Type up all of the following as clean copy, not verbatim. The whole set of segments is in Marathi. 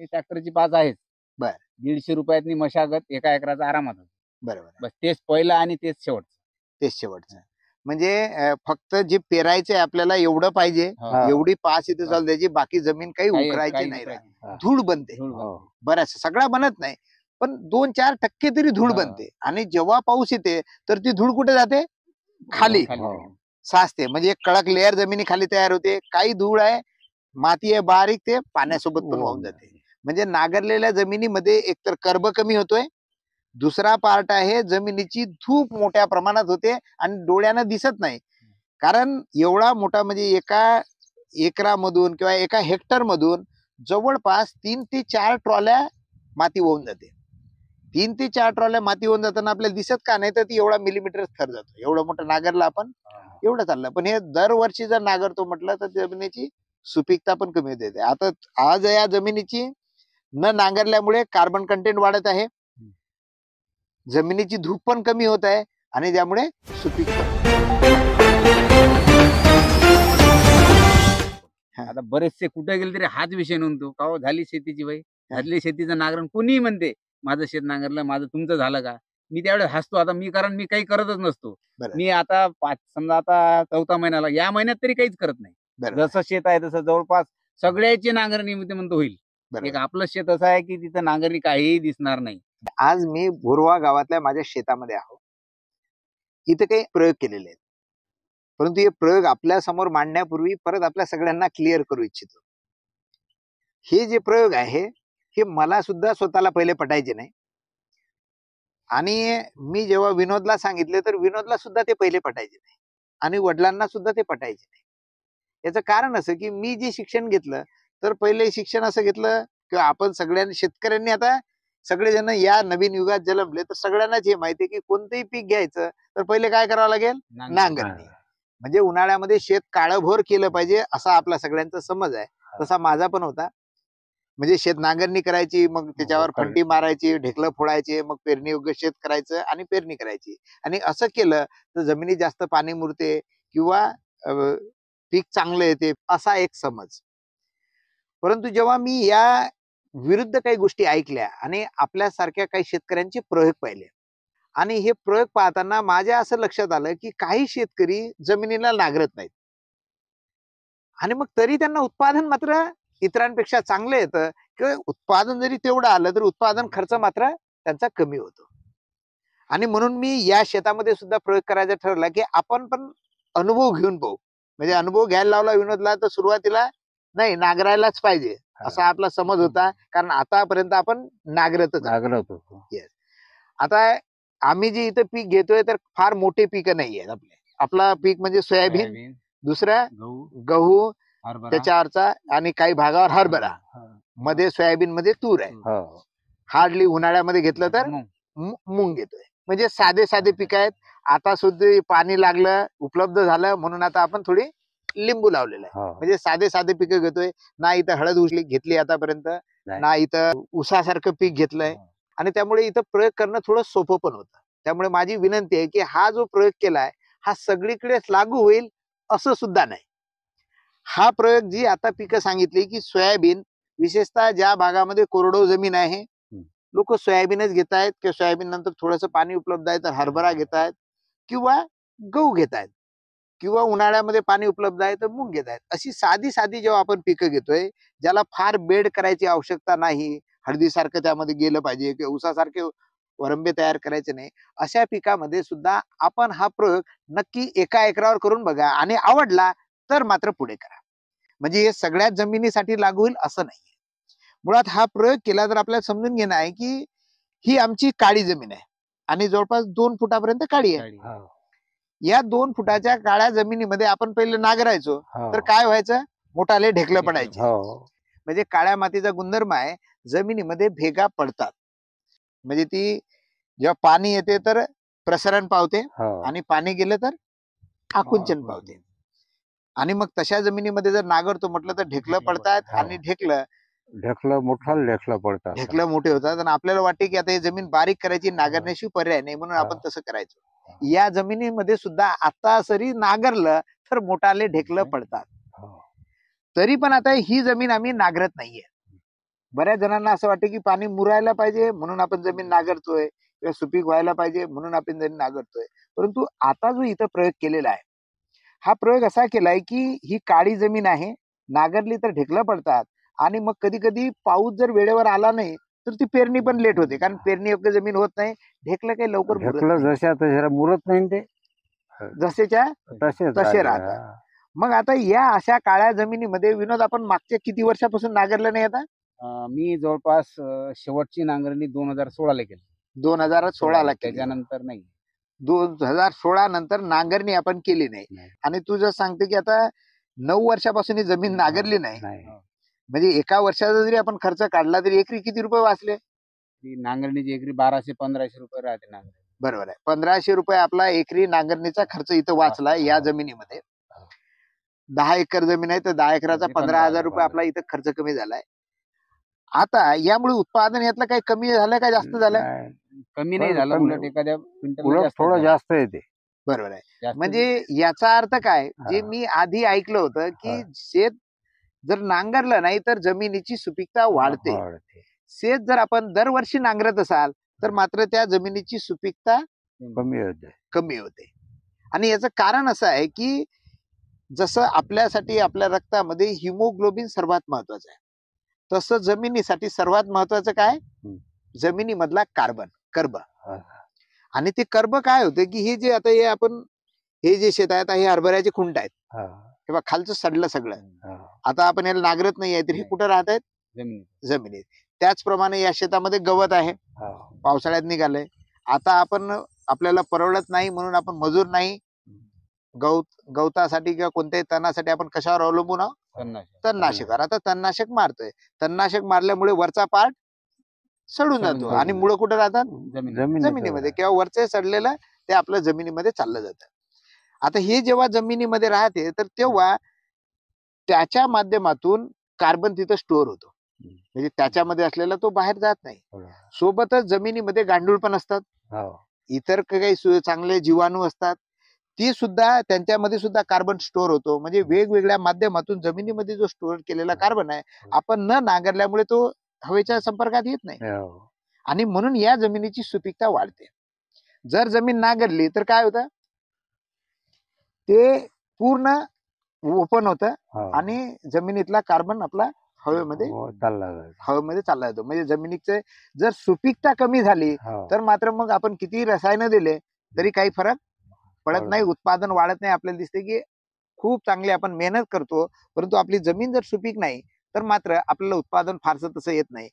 ते ट्रॅक्टरची 5 आहेच. बर. 150 रुपयातनी मशागत एका एकराचा आरामात होतो. बरोबर. बस तेच पहिलं आणि तेच शेवटचं. तेच शेवटचं. म्हणजे फक्त जे पेरायचंय आपल्याला एवढं पाहिजे, एवढी 5 इथे चालू द्यायची, बाकी जमीन काही उकरायची नाही. धूळ बनते. बऱ्याच सगळा बनत नाही, पण 2-4% तरी धूळ बनते. आणि जेव्हा पाऊस येते तर ती धूळ कुठे जाते? खाली साचते. म्हणजे एक कडक लेअर जमिनी खाली तयार होते. काही धूळ आहे, माती आहे बारीक, ते पाण्यासोबत पण वाहून जाते. म्हणजे नांगरलेल्या जमिनीमध्ये एकतर कर्ब कमी होतोय, दुसरा पार्ट आहे जमिनीची धूप मोठ्या प्रमाणात होते आणि डोळ्यानं दिसत नाही. कारण एवढा मोठा म्हणजे एका एकरामधून किंवा एका हेक्टर मधून जवळपास 3 ते 4 ट्रॉल्या माती होऊन जाते. 3 ते 4 ट्रॉल्या माती होऊन जाताना आपल्याला दिसत का नाही, तर ती एवढा मिलीमीटर थर जातो. एवढं मोठं नांगरला आपण, एवढं चाललं. पण हे दरवर्षी जर नांगरतो म्हटलं तर जमिनीची सुपीकता पण कमी होते. आता आज या जमिनीची न नांगरल्यामुळे कार्बन कंटेंट वाढत आहे, जमिनीची धूप पण कमी होत आहे आणि त्यामुळे सुपीकता. आता बरेचसे कुठे गेले तरी हाच विषय नव्हतो का झाली शेतीची बाई, झाली शेतीचं नांगरण. कुणी म्हणते माझं शेत नांगरलं, माझं तुमचं झालं का? मी त्यावेळेस हसतो. आता कारण मी काही करतच नसतो. मी आता समजा आता 4था महिन्याला, या महिन्यात तरी काहीच करत नाही. जसं शेत आहे तसं जवळपास सगळ्याची नांगरणी मी म्हणतो होईल. एक आपलं शेत असं आहे की तिथं नांगरणी काहीही दिसणार नाही. आज मी बोरवा गावातल्या माझ्या शेतामध्ये आहो. इथे काही प्रयोग केलेले आहेत, परंतु हे प्रयोग आपल्या समोर मांडण्यापूर्वी परत आपल्या सगळ्यांना क्लिअर करू इच्छितो. हे जे प्रयोग आहे हे मला सुद्धा स्वतःला पहिले पटायचे नाही, आणि मी जेव्हा विनोदला सांगितले तर विनोदला सुद्धा ते पहिले पटायचे नाही, आणि वडिलांना सुद्धा ते पटायचे नाही. याचं कारण असं की मी जे शिक्षण घेतलं तर पहिले शिक्षण असं घेतलं किंवा आपण सगळ्यांनी शेतकऱ्यांनी, आता सगळेजण या नवीन युगात जन्मले तर सगळ्यांनाच हे माहिती आहे की कोणतंही पीक घ्यायचं तर पहिले काय करावं लागेल? नांगरणी. म्हणजे उन्हाळ्यामध्ये शेत काळभोर केलं पाहिजे असा आपला सगळ्यांचा समज आहे. तसा माझा पण होता. म्हणजे शेत नांगरणी करायची, मग त्याच्यावर फंटी मारायची, ढेकलं फोडायचे, मग पेरणी योग्य शेत करायचं आणि पेरणी करायची. आणि असं केलं तर जमिनीत जास्त पाणी मुरते किंवा पीक चांगलं येते असा एक समज. परंतु जेव्हा मी या विरुद्ध काही गोष्टी ऐकल्या आणि आपल्यासारख्या काही शेतकऱ्यांचे प्रयोग पाहिले, आणि हे प्रयोग पाहताना माझ्या असं लक्षात आलं की काही शेतकरी जमिनीला नांगरत नाहीत, आणि मग तरी त्यांना उत्पादन मात्र इतरांपेक्षा चांगलं येतं, किंवा उत्पादन जरी तेवढं आलं तर उत्पादन खर्च मात्र त्यांचा कमी होतो. आणि म्हणून मी या शेतामध्ये सुद्धा प्रयोग करायचा ठरवला की आपण पण अनुभव घेऊन पाहू. म्हणजे अनुभव घ्यायला लावला विनोदला, तर सुरुवातीला नाही नांगरायलाच पाहिजे असा आपला समज होता, कारण आतापर्यंत आपण नांगरतच होतो. आता आम्ही जे इथं पीक घेतोय तर फार मोठे पीक नाही आहेत आपले. आपला पीक म्हणजे सोयाबीन, दुसरा गहू, त्याच्यावरचा आणि काही भागावर हरभरा, मध्ये सोयाबीन मध्ये तूर आहे. हार्डली उन्हाळ्यामध्ये घेतलं तर मूग घेतोय. म्हणजे साधे साधे पीक आहेत. आता सुद्धा पाणी लागलं, उपलब्ध झालं म्हणून आता आपण थोडी लिंबू लावलेलं आहे. म्हणजे साधे साधे पिकं घेतोय. ना इथं हळद उचली घेतली आतापर्यंत, ना इथं ऊसासारखं पीक घेतलंय, आणि त्यामुळे इथं प्रयोग करणं थोडं सोपं पण होतं. त्यामुळे माझी विनंती आहे की हा जो प्रयोग केलाय हा सगळीकडेच लागू होईल असं सुद्धा नाही. हा प्रयोग जी आता पिकं सांगितली की सोयाबीन, विशेषतः ज्या भागामध्ये कोरडो जमीन आहे लोक सोयाबीनच घेत आहेत, किंवा सोयाबीन नंतर थोडंसं पाणी उपलब्ध आहे तर हरभरा घेत आहेत किंवा गहू घेत आहेत, किंवा उन्हाळ्यामध्ये पाणी उपलब्ध आहे तर मूग घेत आहेत. अशी साधी साधी जेव्हा आपण पिकं घेतोय ज्याला फार बेड करायची आवश्यकता नाही, हळदीसारखं त्यामध्ये गेलं पाहिजे किंवा ऊसासारखे वरंबे तयार करायचे नाही, अशा पिकामध्ये सुद्धा आपण हा प्रयोग नक्की एका एकरावर करून बघा, आणि आवडला तर मात्र पुढे करा. म्हणजे हे सगळ्याच जमिनीसाठी लागू होईल असं नाही. मुळात हा प्रयोग केला तर आपल्याला समजून घेणं आहे की ही आमची काळी जमीन आहे आणि जवळपास 2 फुटापर्यंत काळी आहे. या 2 फुटाच्या काळ्या जमिनीमध्ये आपण पहिले नांगरायचो तर काय व्हायचं? मोठाले ढेकलं पडायचे. म्हणजे काळ्या मातीचा गुणधर्म आहे, जमिनीमध्ये भेगा पडतात. म्हणजे ती जेव्हा पाणी येते तर प्रसरण पावते, आणि पाणी गेलं तर आकुंचन पावते. आणि मग तशा जमिनीमध्ये जर नांगरतो म्हटलं तर ढेकलं पडतात, आणि ढेकलं पडतात, ढेकलं मोठे होतात, आणि आपल्याला वाटते की आता ही जमीन बारीक करायची, नांगरण्याशिवाय पर्याय नाही, म्हणून आपण तसं करायचो. या जमिनीमध्ये सुद्धा आता सरी नांगरलं तर मोठाले ढेकलं पडतात. तरी पण आता ही जमीन आम्ही नांगरत नाहीये. बऱ्याच जणांना असं वाटतं की पाणी मुरायला पाहिजे म्हणून आपण जमीन नांगरतोय किंवा सुपीक व्हायला पाहिजे म्हणून आपण जमीन नांगरतोय. परंतु आता जो इथं प्रयोग केलेला आहे, हा प्रयोग असा केलाय की ही काळी जमीन आहे, नांगरली तर ढेकलं पडतात आणि मग कधी कधी पाऊस जर वेळेवर आला नाही तर ती पेरणी पण लेट होते, कारण पेरणी योग्य जमीन होत नाही, ढेकलं काही लवकर मुरत नाही. जशा तशा मुरत नाही ते जसेच्या तसेच तसे राहते. राहतात. मग आता या अशा काळ्या जमिनीमध्ये विनोद आपण मागच्या किती वर्षापासून नांगरलं नाही आता? मी जवळपास शेवटची नांगरणी 2016ला केली. 2016ला केली. त्याच्यानंतर नाही. 2016 नंतर नांगरणी आपण केली नाही. नाही. आणि तू जर सांगते की आता 9 वर्षापासून ही जमीन नांगरली नाही, नाही. म्हणजे एका वर्षाचा जरी आपण खर्च काढला तरी एकरी किती रुपये वाचले? ती नांगरणीची एकरी 1200-1500 रुपये राहते नांगरणी. बरोबर आहे. 1500 रुपये आपला एकरी नांगरणीचा खर्च इथं वाचला या जमिनीमध्ये. 10 एकर जमीन आहे तर 10 एकराचा 15,000 रुपये आपला इथं खर्च कमी झालाय. आता यामुळे उत्पादन यातलं काही कमी झालं का जास्त झालं? कमी नाही झालं, कमी. उलट एखाद्या क्विंटल उलट थोडं जास्त येते. बरोबर आहे. म्हणजे याचा अर्थ काय, जे मी आधी ऐकलं होतं की शेत जर नांगरलं नाही तर जमिनीची सुपीकता वाढते. शेत जर आपण दरवर्षी नांगरत असाल तर मात्र त्या जमिनीची सुपीकता कमी होते. आणि याचं कारण असं आहे की जसं आपल्यासाठी आपल्या रक्तामध्ये हिमोग्लोबिन सर्वात महत्वाचं आहे, तसं जमिनीसाठी सर्वात महत्वाचं काय, जमिनीमधला कार्बन, कर्ब. आणि ते कर्ब काय होते की हे जे आता हे आपण हे जे शेत आहेत हे हरभऱ्याचे खुंट आहेत किंवा खालचं सडलं सगळं, आता आपण याला नांगरत नाही आहे तर हे कुठं राहत आहेत, जमिनीत. त्याचप्रमाणे या शेतामध्ये गवत आहे, पावसाळ्यात निघालंय. आता आपण आपल्याला परवडत नाही म्हणून आपण मजूर नाही, गवतासाठी किंवा कोणत्याही तणासाठी आपण कशावर अवलंबून आहोत, तणनाशकावर. आता तणनाशक मारतोय, तणनाशक मारल्यामुळे वरचा पार्ट सडून जातो आणि मुळं कुठे राहतात, जमिनीमध्ये, किंवा वरचे सडलेलं ते आपल्या जमिनीमध्ये चाललं जातं. आता हे जेव्हा जमिनीमध्ये राहते तर तेव्हा त्याच्या माध्यमातून कार्बन तिथं स्टोअर होतो, म्हणजे त्याच्यामध्ये असलेला तो बाहेर जात नाही. सोबतच जमिनीमध्ये गांडूळ पण असतात, इतर काही चांगले जीवाणू असतात, ती सुद्धा त्यांच्यामध्ये सुद्धा कार्बन स्टोअर होतो. म्हणजे वेगवेगळ्या माध्यमातून जमिनीमध्ये जो स्टोअर केलेला कार्बन आहे आपण न नांगरल्यामुळे तो हवेच्या संपर्कात येत नाही आणि म्हणून या जमिनीची सुपीकता वाढते. जर जमीन नांगरली तर काय होतं, ते पूर्ण ओपन होतं आणि जमिनीतला कार्बन आपला हवेमध्ये चालला जातो. म्हणजे जमिनीचे जर सुपीकता कमी झाली तर मात्र मग आपण किती रसायनं दिले तरी काही फरक पडत नाही, उत्पादन वाढत नाही. आपल्याला दिसते की खूप चांगली आपण मेहनत करतो परंतु आपली जमीन जर सुपीक नाही तर मात्र आपल्याला उत्पादन फारसं तसं येत नाही.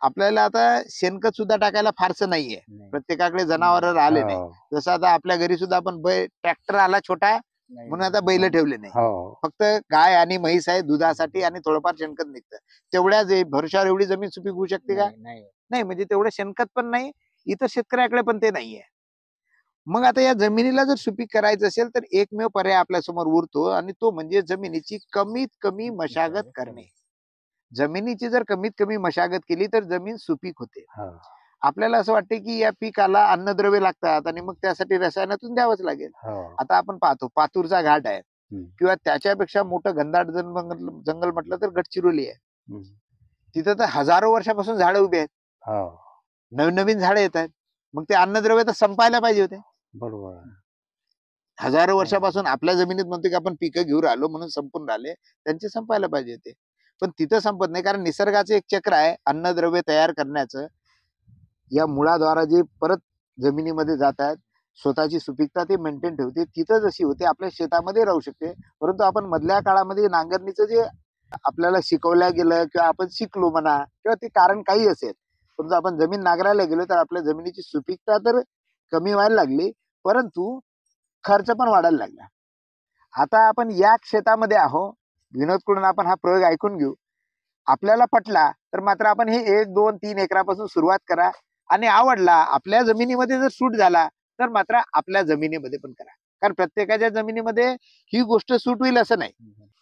आपल्याला आता शेणखत सुद्धा टाकायला फारसं नाहीये, प्रत्येकाकडे जनावर आले नाही. जसं आता आपल्या घरी सुद्धा आपण ट्रॅक्टर आला छोटा म्हणून आता बैल ठेवले नाही, फक्त गाय आणि म्हैस आहे दुधासाठी आणि थोडंफार शेणखत निघतं. तेवढ्याच भरोशावर एवढी जमीन सुपीक होऊ शकते का? नाही. म्हणजे तेवढं शेणखत पण नाही, इतर शेतकऱ्याकडे पण ते नाहीये. मग आता या जमिनीला जर सुपीक करायचं असेल तर एकमेव पर्याय आपल्या समोर उरतो आणि तो म्हणजे जमिनीची कमीत कमी मशागत करणे. जमिनीची जर कमीत कमी मशागत केली तर जमीन सुपीक होते. आपल्याला असं वाटते की या पिकाला अन्नद्रव्य लागतात आणि मग त्यासाठी रसायनातून द्यावंच लागेल. आता आपण पाहतो पातूरचा घाट आहे किंवा त्याच्यापेक्षा मोठं घनदाट जंगल म्हटलं तर गडचिरोली आहे. तिथं तर हजारो वर्षापासून झाडं उभी आहेत, नवीन नवीन झाडं येत आहेत. मग ते अन्नद्रव्य तर संपायला पाहिजे होते. बरोबर. हजारो वर्षापासून आपल्या जमिनीत म्हणतो की आपण पिकं घेऊन राहिलो म्हणून संपून राहिले, त्यांचे संपायला पाहिजे होते. पण तिथं संपत नाही, कारण निसर्गाचं एक चक्र आहे अन्नद्रव्य तयार करण्याचं. या मुळाद्वारा जे परत जमिनीमध्ये जात आहेत, स्वतःची सुपीकता ते मेंटेन ठेवते, तिथं जशी होते आपल्या शेतामध्ये राहू शकते. परंतु आपण मधल्या काळामध्ये नांगरणीचं जे आपल्याला शिकवल्या गेलं किंवा आपण शिकलो म्हणा किंवा ते कारण काही असेल, परंतु आपण जमीन नांगरायला गेलो तर आपल्या जमिनीची सुपीकता तर कमी व्हायला लागली परंतु खर्च पण वाढायला लागला. आता आपण या क्षेत्रामध्ये आहो, विनोदकडून आपण हा प्रयोग ऐकून घेऊ. आपल्याला पटला तर मात्र आपण हे 1, 2, 3 एकरापासून सुरुवात करा आणि आवडला, आपल्या जमिनीमध्ये जर सूट झाला तर मात्र आपल्या जमिनीमध्ये पण करा. कारण प्रत्येकाच्या जमिनीमध्ये ही गोष्ट सूट होईल असं नाही.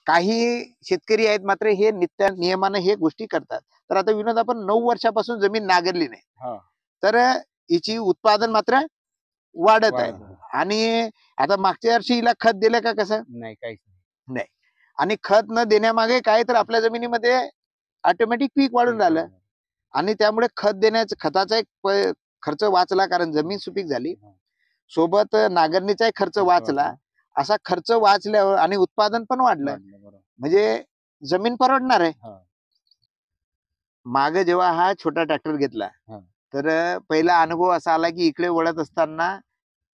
काही शेतकरी आहेत मात्र हे नित्य नियमानं हे गोष्टी करतात. तर आता विनोद आपण 9 वर्षापासून जमीन नांगरली नाही तर हिची उत्पादन मात्र वाढत आहे. आणि आता मागच्या वर्षी हिला खत दिलं का? कसं नाही, काहीच नाही. आणि खत न देण्यामागे काय तर आपल्या जमिनीमध्ये ऑटोमॅटिक पीक वाढून राहिलं. आणि त्यामुळे खताचा एक खर्च वाचला, कारण जमीन सुपीक झाली, सोबत नांगरणीचाही खर्च वाचला. असा खर्च वाचल्यावर आणि उत्पादन पण वाढलं, म्हणजे जमीन परवडणार आहे. मागे जेव्हा हा छोटा ट्रॅक्टर घेतला तर पहिला अनुभव असा आला की इकडे वळत असताना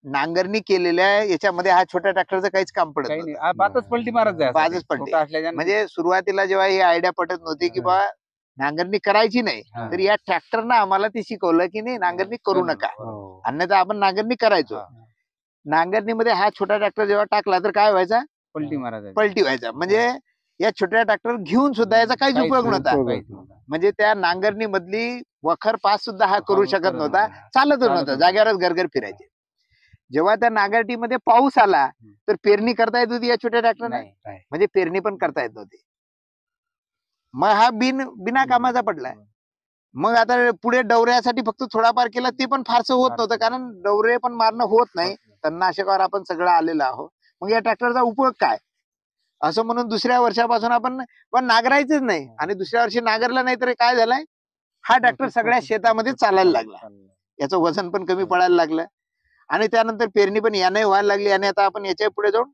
नांगरणी केलेल्या याच्यामध्ये हा छोट्या ट्रॅक्टरचं काहीच काम पडत काही नव्हतं. नाही बातच पलटी मारत जायचं. बाजच पलटी. छोटा असल्याच्यानं म्हणजे सुरुवातीला जेव्हा ही आयडिया पटत नव्हती की बा नांगरणी करायची नाही, हा. तर या ट्रॅक्टरनं आम्हाला ते शिकवलं की नाही, नांगरणी करू नका, अन्यथा आपण नांगरणी करायचो. नांगरणीमध्ये हा छोटा ट्रॅक्टर जेव्हा टाकला तर काय व्हायचा, पलटी मारायचं. पलटी व्हायचा. म्हणजे या छोट्या ट्रॅक्टर घेऊन सुद्धा याचा काहीच उपयोग नव्हता. म्हणजे त्या नांगरणी मधली वखर पास सुद्धा हा करू शकत नव्हता, चालतच नव्हतं, जाग्यावरच गरगर फिरायचे. जेव्हा त्या नांगरटीमध्ये पाऊस आला तर पेरणी करता येत होती या छोट्या ट्रॅक्टरने, म्हणजे पेरणी पण करता येत नव्हती. मग हा बिना कामाचा पडलाय. मग आता पुढे डवऱ्यासाठी फक्त थोडाफार केला, ते पण फारसं होत नव्हतं, कारण डवरे पण मारणं होत नाही, तणनाशकावर आपण सगळं आलेलं आहोत. मग या ट्रॅक्टरचा उपयोग काय, असं म्हणून दुसऱ्या वर्षापासून आपण पण नांगरायचंच नाही. आणि दुसऱ्या वर्षी नांगरलं नाही तर काय झालंय, हा ट्रॅक्टर सगळ्या शेतामध्ये चालायला लागला, याचं वजन पण कमी पडायला लागलं, आणि त्यानंतर पेरणी पण याने व्हायला लागली. आणि आता आपण याच्या पुढे जाऊन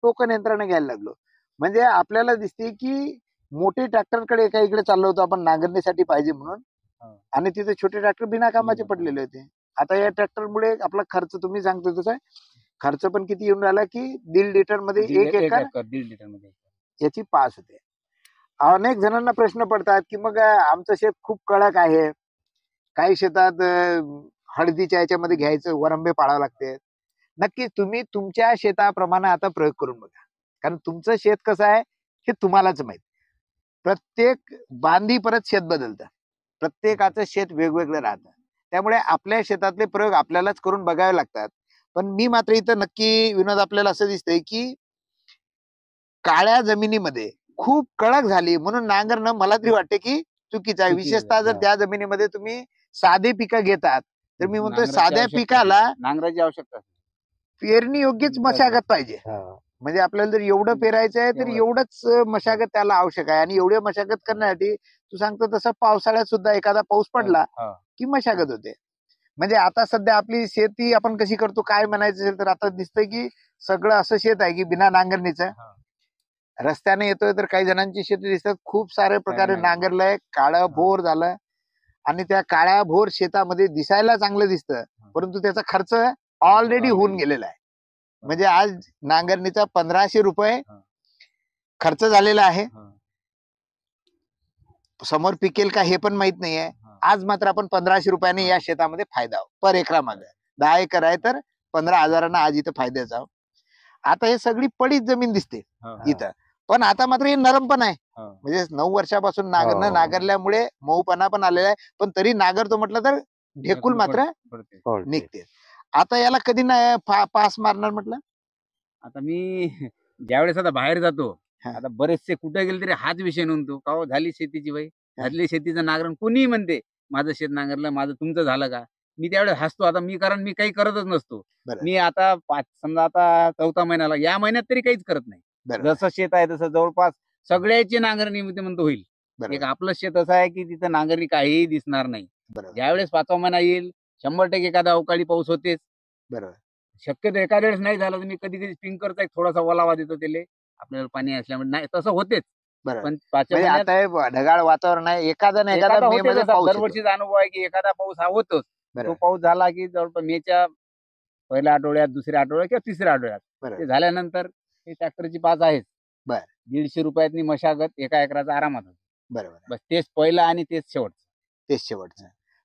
टोकन यंत्रणा घ्यायला लागलो. म्हणजे आपल्याला दिसते की मोठे ट्रॅक्टरकडे एका इकडे चाललो होतो आपण नांगरणीसाठी पाहिजे म्हणून, आणि तिथे छोटे ट्रॅक्टर बिना कामाचे पडलेले होते. आता या ट्रॅक्टरमुळे आपला खर्च, तुम्ही सांगतो तसं खर्च पण किती येऊन राहिला की 1.5 लिटर मध्ये 1 एकर 1.5 लिटर मध्ये याची पास होते. अनेक जणांना प्रश्न पडतात की मग आमचं शेत खूप कडक आहे, काही शेतात हळदीच्या याच्यामध्ये घ्यायचं, वरंबे पाळावं लागते. नक्की तुम्ही तुमच्या शेताप्रमाणे आता प्रयोग करून बघा, कारण तुमचं शेत कसं आहे हे तुम्हालाच माहित. प्रत्येक बांधी परत शेत बदलतं, प्रत्येकाचं शेत वेगवेगळं राहतं, त्यामुळे आपल्या शेतातले प्रयोग आपल्यालाच करून बघावे लागतात. पण मी मात्र इथं नक्की विनोद आपल्याला असं दिसतंय की काळ्या जमिनीमध्ये खूप कडक झाली म्हणून नांगरणं मला तरी वाटते की चुकीचं आहे. विशेषतः जर त्या जमिनीमध्ये तुम्ही साधे पिकं घेतात तर मी म्हणतोय साध्या पिकाला नांगराची आवश्यकता पेरणी योग्यच मशागत पाहिजे. म्हणजे आपल्याला जर एवढं पेरायचं आहे तर एवढंच मशागत त्याला आवश्यक आहे. आणि एवढी मशागत करण्यासाठी तू सांगतो तसं पावसाळ्यात सुद्धा एखादा पाऊस पडला की मशागत होते. म्हणजे आता सध्या आपली शेती आपण कशी करतो काय म्हणायचं असेल तर आता दिसतंय की सगळं असं शेत आहे की बिना नांगरणीचं. रस्त्याने येतोय तर काही जणांची शेती दिसतात खूप सारे प्रकारे नांगरलंय, काळं भोर झालं, आणि त्या काळ्या भोर शेतामध्ये दिसायला चांगलं दिसतं, परंतु त्याचा खर्च ऑलरेडी होऊन गेलेला आहे. म्हणजे आज नांगरणीचा 1500 रुपये खर्च झालेला आहे, समोर पिकेल का हे पण माहित नाहीये. आज मात्र आपण 1500 रुपयाने या शेतामध्ये फायदा पर एकरा मागे 10 एकर आहे तर 15,000 आज इथं फायद्याचा. आता हे सगळी पडीत जमीन दिसते इथं, पण आता मात्र हे नरम पण आहे. म्हणजे 9 वर्षापासून नांगरल्यामुळे मऊपणा पण आलेला आहे, पण तरी नांगरतो म्हटलं तर ढेकूल मात्र निघते. आता याला कधी पास मारणार म्हटलं, आता मी ज्यावेळेस आता बाहेर जातो, आता बरेचसे कुठे गेले तरी हाच विषय नव्हतो का झाली शेतीची बाई, झाली शेतीचं नांगरण. कुणीही म्हणते माझं शेत नांगरलं, माझं तुमचं झालं का. मी त्यावेळेस हसतो. आता मी मी काही करतच नसतो. मी आता समजा आता 4था महिन्याला, या महिन्यात तरी काहीच करत नाही. जसं शेत आहे तसं जवळपास सगळ्याची नांगरणी म्हणतो होईल. एक आपलं शेत असं आहे की तिथं नांगरणी काहीही दिसणार नाही. ज्यावेळेस 5वा महिना येईल 100% एखादा अवकाळी पाऊस होतेच. शक्यतो एखाद्या वेळेस नाही झालं तर मी कधी स्प्रिंकलरचा एक थोडासा ओलावा देतो त्याला, आपल्याला पाणी असल्यामुळे. नाही तसं होतेच, पण 5व्या महिन्यात ढगाळ वातावरण आहे, एखादा दरवर्षीचा अनुभव आहे की एखादा पाऊस हा होतोच. तो पाऊस झाला की जवळपास मेच्या पहिल्या आठवड्यात, दुसऱ्या आठवड्यात किंवा तिसऱ्या आठवड्यात ते झाल्यानंतर हे ट्रॅक्टरची पास आहेच. 150 रुपयातनी मशागत एका एकराचा आरामात होतो. बस तेच पहिलं आणि तेच शेवटचं.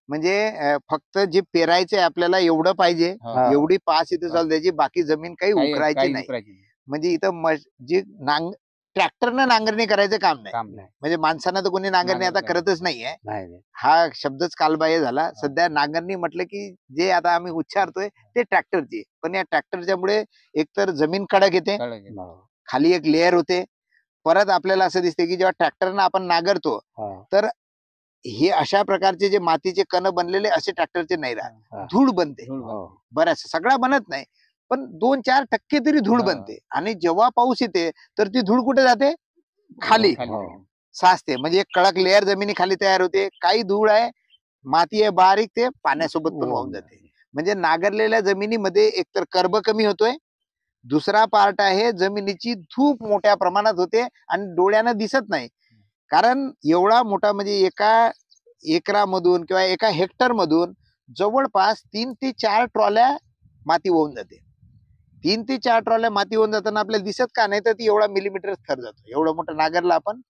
म्हणजे फक्त जे पेरायचंय आपल्याला एवढं पाहिजे, एवढी पास इथे चालू द्यायची, बाकी जमीन काही उकरायची नाही. म्हणजे इथं जे ट्रॅक्टरनं नांगरणी करायचं काम नाही. म्हणजे माणसानं तर कोणी नांगरणी आता करतच नाहीये, हा शब्दच कालबाह्य झाला. सध्या नांगरणी म्हटलं की जे आता आम्ही उच्चारतोय ते ट्रॅक्टरची, पण या ट्रॅक्टरच्या मुळे एकतर जमीन कडक येते, खाली एक लेअर होते. परत आपल्याला असं दिसते की जेव्हा ट्रॅक्टरनं आपण नांगरतो तर हे अशा प्रकारचे जे मातीचे कण बनलेले असे ट्रॅक्टरचे नाही राहत, धूळ बनते. बऱ्याच सगळा बनत नाही, पण 2-4% तरी धूळ बनते. आणि जेव्हा पाऊस येते तर ती धूळ कुठे जाते, खाली. साचते, म्हणजे एक कडक लेअर जमिनी खाली तयार होते. काही धूळ आहे, माती आहे बारीक, ते पाण्यासोबत पण वाहून जाते. म्हणजे नांगरलेल्या जमिनीमध्ये एकतर कर्ब कमी होतोय, दुसरा पार्ट आहे जमिनीची धूप मोठ्या प्रमाणात होते आणि डोळ्यानं दिसत नाही. कारण एवढा मोठा, म्हणजे एका एकरामधून किंवा एका हेक्टर मधून जवळपास 3 ते 4 ट्रॉल्या माती वाहून जाते. 3 ते 4 ट्रॉल्या माती होऊन जाताना आपल्याला दिसत का नाही, तर ती एवढा मिलीमीटर थर जातो. एवढं मोठं नांगरला आपण,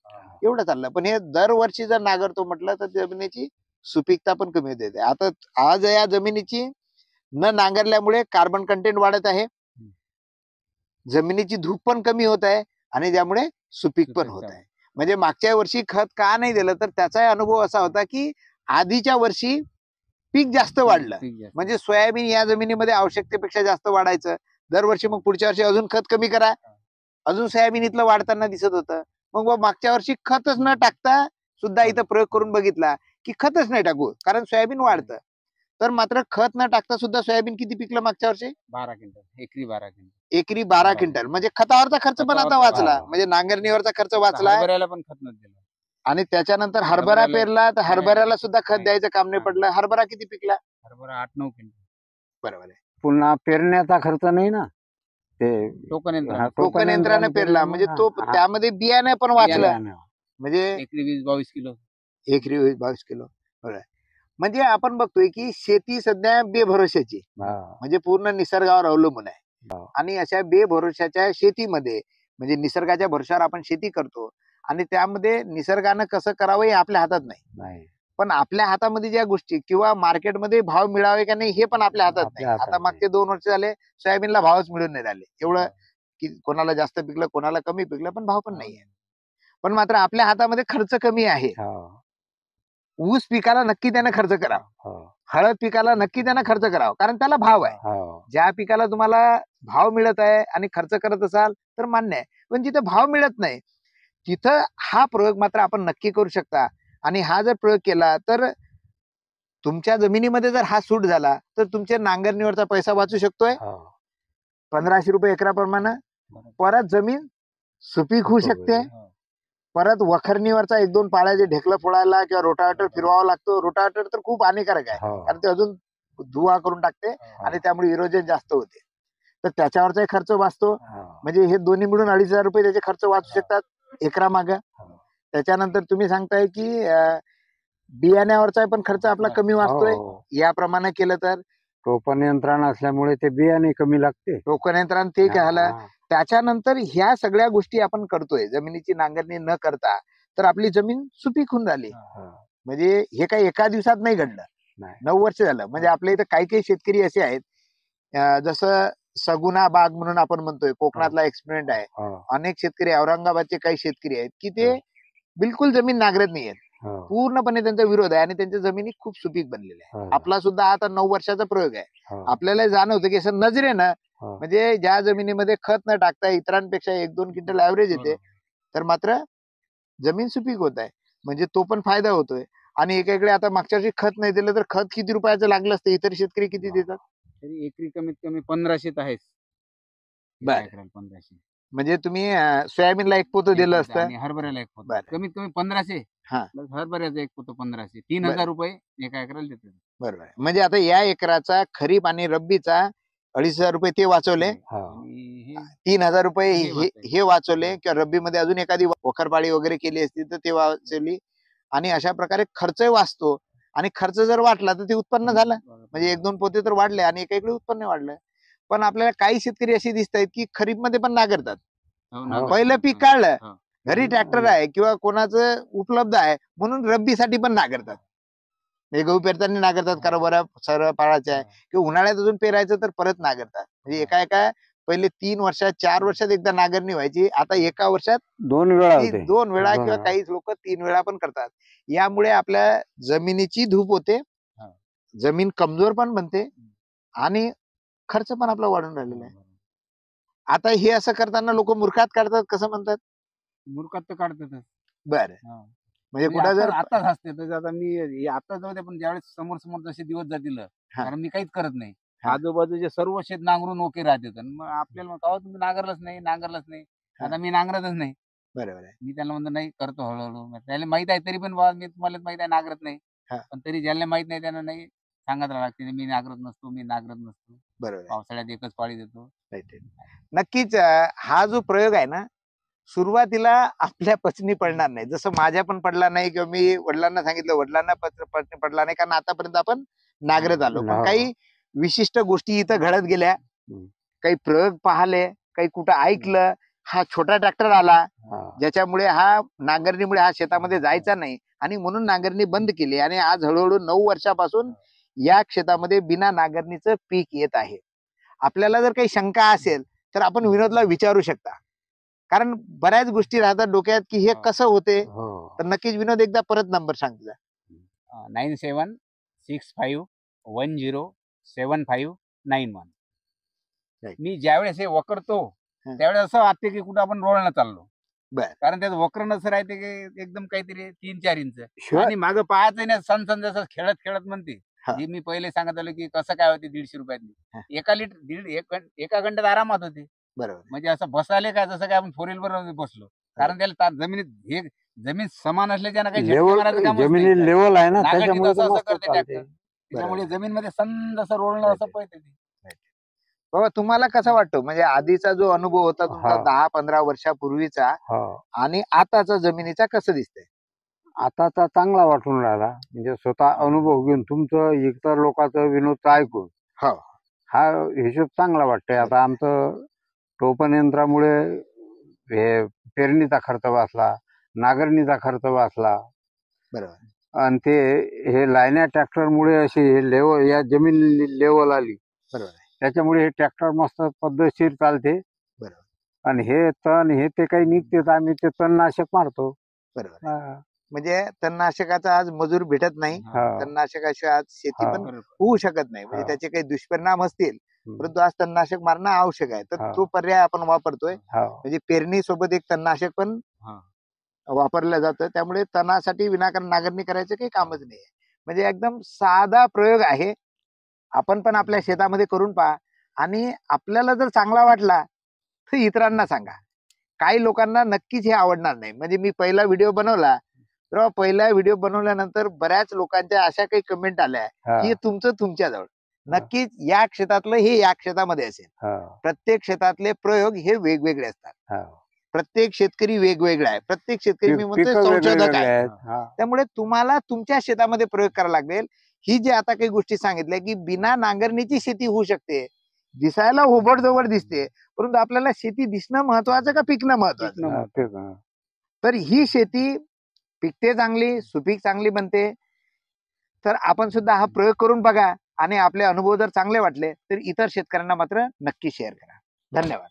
एवढं चाललं. पण हे दरवर्षी जर नांगरतो म्हटलं तर जमिनीची सुपीकता पण कमी होते. आता आज या जमिनीची न नांगरल्यामुळे कार्बन कंटेंट वाढत आहे, जमिनीची धूप पण कमी होत आहे आणि त्यामुळे सुपीक पण होत आहे. म्हणजे मागच्या वर्षी खत का नाही दिलं, तर त्याचा अनुभव असा होता की आधीच्या वर्षी पीक जास्त वाढलं. म्हणजे सोयाबीन या जमिनीमध्ये आवश्यकतेपेक्षा जास्त वाढायचं. दरवर्षी मग पुढच्या वर्षी अजून खत कमी करा, अजून सोयाबीन इथलं वाढताना दिसत होतं. मग मागच्या वर्षी खतच न टाकता सुद्धा इथं प्रयोग करून बघितला की खतच नाही टाकू, कारण सोयाबीन वाढतं. तर मात्र खत न टाकता सुद्धा सोयाबीन किती पिकलं मागच्या वर्षी? 12 क्विंटल, एकरी 12 क्विंटल. एकरी 12 क्विंटल. म्हणजे खतावरचा खर्च पण आता वाचला, म्हणजे नांगरणीवरचा खर्च वाचला. हरभऱ्याला पण खत नव्हतं दिलं. आणि त्याच्यानंतर हरभरा पेरला, तर हरभऱ्याला सुद्धा खत द्यायचं काम नाही पडलं. हरभरा किती पिकला? हरभरा 8-9 क्विंटल. बरोबर आहे. पुन्हा पेरण्याचा खर्च नाही ना, ते टोकन यंत्र, टोकन यंत्राने पेरला, म्हणजे तो त्यामध्ये बियाणे पण वाचलं. म्हणजे एकरी 20-22 किलो. एकरी 22 किलो. बरोबर. म्हणजे आपण बघतोय की शेती सध्या बेभरोशाची, म्हणजे पूर्ण निसर्गावर अवलंबून आहे. आणि अशा बेभरोशाच्या शेतीमध्ये, म्हणजे निसर्गाच्या भरोशावर आपण शेती करतो आणि त्यामध्ये निसर्गानं कसं करावं हे आपल्या हातात नाही. पण आपल्या हातामध्ये ज्या गोष्टी, किंवा मार्केटमध्ये भाव मिळावे का नाही हे पण आपल्या हातात नाही. आता मागचे 2 वर्ष झाले सोयाबीनला भावच मिळून नाही राहिले. एवढं की कोणाला जास्त पिकलं, कोणाला कमी पिकलं, पण भाव पण नाहीये. पण मात्र आपल्या हातामध्ये खर्च कमी आहे. ऊस पिकाला नक्की त्यानं खर्च करावा, हळद पिकाला नक्की त्यानं खर्च करावा, कारण त्याला भाव आहे. ज्या पिकाला तुम्हाला भाव मिळत आहे आणि खर्च करत असाल तर मान्य आहे. पण जिथे भाव मिळत नाही तिथं हा प्रयोग मात्र आपण नक्की करू शकता. आणि हा जर प्रयोग केला तर तुमच्या जमिनीमध्ये जर हा सूट झाला तर तुमच्या नांगरणीवरचा पैसा वाचू शकतोय. 1500 रुपये एकराप्रमाणे परत जमीन सुपीक होऊ शकते. परत वखरणीवरचा 1-2 पाळ्याचे ढेकलं फोडायला किंवा रोटावेटर फिरवावा लागतो. रोटावेटर तर खूप हानिकारक आहे, कारण ते अजून धुवा करून टाकते आणि त्यामुळे इरोजन जास्त होते. तर त्याच्यावरचा खर्च वाचतो. म्हणजे हे दोन्ही मिळून 2500 रुपये त्याचे खर्च वाचू शकतात एकरामागं. त्याच्यानंतर तुम्ही सांगताय की बियाण्यावरचा पण खर्च आपला कमी वाचतोय याप्रमाणे केलं तर. टोकन यंत्रणा असल्यामुळे ते बियाणे कमी लागते. टोकन यंत्रणा ते झालं. त्याच्यानंतर ह्या सगळ्या गोष्टी आपण करतोय जमिनीची नांगरणी न करता, तर आपली जमीन सुपीक होऊन झाली. म्हणजे हे काही एका दिवसात नाही घडलं, 9 वर्ष झालं. म्हणजे आपल्या इथं काही काही शेतकरी असे आहेत, जसं सगुना बाग म्हणून आपण म्हणतोय, कोकणातला एक्सपेरिमेंट आहे. अनेक शेतकरी, औरंगाबादचे काही शेतकरी आहेत की ते बिलकुल जमीन नांगरत नाहीयेत, पूर्णपणे त्यांचा विरोध आहे आणि त्यांच्या जमिनी खूप सुपीक बनलेल्या आहे. आपला सुद्धा आता 9 वर्षाचा प्रयोग आहे. आपल्याला जाणवतं की असं नजरेनं, म्हणजे ज्या जमिनीमध्ये खत न टाकता इतरांपेक्षा 1-2 क्विंटल ऍव्हरेज येते, तर मात्र जमीन सुपीक होत आहे. म्हणजे तो पण फायदा होतोय. आणि एकीकडे आता मागच्या वर्षी खत नाही दिलं तर खत किती रुपयाचं लागलं असतं, इतर शेतकरी किती देतात? तरी एकरी कमीत कमी 1500 आहेच. बरं. 1500. म्हणजे तुम्ही सोयाबीनला 1 पोतं दिलं असतं आणि हरभऱ्याला 1 पोतं, कमीत कमी 1500. हरभऱ्याचं 1 पोतं 1500, 3000 रुपये एका एकराला देतात. बरोबर. म्हणजे आता या एकराचा खरीप आणि रब्बीचा 2500 रुपये ते वाचवले, 3000 रुपये हे वाचवले, किंवा रब्बीमध्ये अजून एखादी वखरपाळी वगैरे केली असती तर ते वाचवली. आणि अशा प्रकारे खर्चही वाचतो. आणि खर्च जर वाटला तर ते उत्पन्न झालं. म्हणजे 1-2 पोते तर वाढले आणि एका इकडे उत्पन्न वाढलं. पण आपल्याला काही शेतकरी असे दिसत आहेत की खरीप मध्ये पण नांगरतात. पहिलं पीक काढलं, घरी ट्रॅक्टर आहे किंवा कोणाचं उपलब्ध आहे म्हणून रब्बीसाठी पण नांगरतात. गहू पेरताना नांगरतात, कारण बरं सरळ पाळायचं आहे, किंवा उन्हाळ्यात अजून पेरायचं तर परत नांगरतात. म्हणजे एका पहिले 3 वर्षात 4 वर्षात एकदा नांगरणी व्हायची, आता एका वर्षात 2 वेळा होते. 2 वेळा, किंवा काही लोक 3 वेळा पण करतात. यामुळे आपल्या जमिनीची धूप होते, जमीन कमजोर पण बनते आणि खर्च पण आपला वाढून राहिलेला आहे. आता हे असं करताना लोक मूर्खात काढतात, कसं म्हणतात? मूर्खात तर काढतातच. बरं. म्हणजे कुठं जर आताच असते तर आता मी आता जाऊ दे, पण ज्यावेळेस समोर जसे दिवस जातील, कारण मी काहीच करत नाही, आजूबाजूचे सर्व शेत नांगरून ओके राहते, मग आपल्याला तुम्ही नांगरलंच नाही. आता मी नांगरतच नाही. बरोबर आहे. मी त्यांना म्हणतो नाही करतो हळूहळू. त्याला माहित आहे तरी पण बाबा मी तुम्हाला माहित आहे नांगरत नाही. हा. पण तरी ज्याला माहित नाही त्यांना नाही सांगत राहावं लागते मी नांगरत नसतो, मी नांगरत नसतो. बरोबर आहे. पावसाळ्यात एकच पाळी देतो. Right. नक्कीच हा जो प्रयोग आहे ना, सुरुवातीला आपल्या पचनी पडणार नाही. जसं माझ्या पण पडला नाही किंवा मी वडिलांना सांगितलं, वडिलांना पचनी पडला नाही, कारण आतापर्यंत आपण नांगरत आलो. पण हो. काही विशिष्ट गोष्टी इथं घडत गेल्या, काही प्रयोग पाहिले, काही कुठं ऐकलं. हा छोटा ट्रॅक्टर आला ज्याच्यामुळे हा नांगरणीमुळे हा शेतामध्ये जायचा नाही आणि म्हणून नांगरणी बंद केली आणि आज हळूहळू 9 वर्षापासून या शेतामध्ये बिना नांगरणीचं पीक येत आहे. आपल्याला जर काही शंका असेल तर आपण विनोदला विचारू शकता, कारण बऱ्याच गोष्टी राहतात डोक्यात की हे कसं होते. तर नक्कीच विनोद एकदा परत नंबर सांग तुझा. 9765107591. Right. मी ज्यावेळेस हे वक्रतो त्यावेळेस असं वाटते की कुठं आपण रोळला चाललो. बर. कारण त्याचं वक्र नसं राहते की एकदम काहीतरी 3-4 इंच शिवाय आणि मागं पाहायचं नाही. सण जसं खेळत खेळत म्हणते. हा. जी मी पहिले सांगत आलो की कसं काय होते 150 हा. रुपयातली एका घंट्यात आरामात होते. बरोबर. म्हणजे असं बसायला काय जसं काय आपण 4 व्हीलर बसलो. कारण त्याला जमिनीत हे जमीन समान असल्याच्या काही झटके मारायचं कामच जमिनी नाही. लेवल आहे ना, नांगरणी त्याच्यामुळे तसं तर असं मस्त करते चालते. ट्रॅक्टर. त्याच्यामुळे जमीनमध्ये संद असं रोळणं असं पळते ते. बाबा तुम्हाला कसा वाटतो, म्हणजे आधीचा जो अनुभव होता तुमचा हा. 10-15 वर्षापूर्वीचा हो. आणि आताचा जमिनीचा कसं दिसतंय? आताचा चांगला वाटून राहिला, म्हणजे स्वतः अनुभव घेऊन तुमचं इतर लोकांचं विनोदचं ऐकून हो. हा हिशोब चांगला वाटतंय. आता आमचं टोपण यंत्रामुळे हे पेरणीचा खर्च वाचला, नांगरणीचा खर्च वाचला बरोबर. आणि ते हे लायन्या ट्रॅक्टरमुळे अशी लेवल या जमीन लेवल आली. बरोबर. त्याच्यामुळे हे ट्रॅक्टर मस्त पद्धतशीर चालते. बरोबर. आणि हे तण हे ते काही निघते तर आम्ही ते तणनाशक मारतो. बरोबर. हा. म्हणजे तणनाशकाचा आज मजूर भेटत नाही, हा. तणनाशकाशिवाय आज शेती हा. पण होऊ शकत नाही. म्हणजे हा. त्याचे काही दुष्परिणाम असतील, परंतु आज तणनाशक मारणं आवश्यक आहे. तर हा. तो पर्याय आपण वापरतोय. हो. म्हणजे पेरणी सोबत एक तणनाशक पण हा. वापरलं जातं. त्यामुळे तणासाठी विनाकारण नांगरणी करायचं काही कामच नाही. म्हणजे एकदम साधा प्रयोग आहे. आपण पण आपल्या शेतामध्ये करून पहा आणि आपल्याला जर चांगला वाटला तर इतरांना सांगा. काही लोकांना नक्कीच हे आवडणार नाही. म्हणजे मी पहिला व्हिडिओ बनवला तर पहिला व्हिडिओ बनवल्यानंतर बऱ्याच लोकांच्या अशा काही कमेंट आल्या हा. की हे तुमचं तुमच्याजवळ. नक्कीच या क्षेत्रातलं हे या क्षेत्रामध्ये असेल. हो. प्रत्येक क्षेत्रातले प्रयोग हे वेगवेगळे असतात. हो. प्रत्येक शेतकरी वेगवेगळा आहे. प्रत्येक शेतकरी मी म्हणतोय पिकं संशोधक वेगवेगळे आहे. आहेत. हा. त्यामुळे तुम्हाला तुमच्या शेतामध्ये प्रयोग करावा लागेल. ही जी आता काही गोष्टी सांगितल्या की बिना नांगरणीची शेती होऊ शकते, दिसायला ओबडधोबड दिसते, परंतु आपल्याला शेती दिसणं महत्वाचं का पिकणं महत्वाचं? हा, तेच ना. तर ही शेती पिकते चांगली, सुपीक चांगली बनते. तर आपण सुद्धा हा प्रयोग करून बघा आणि आपले अनुभव जर चांगले वाटले तर इतर शेतकऱ्यांना मात्र नक्की शेअर करा. धन्यवाद.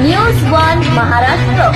News One Maharashtra.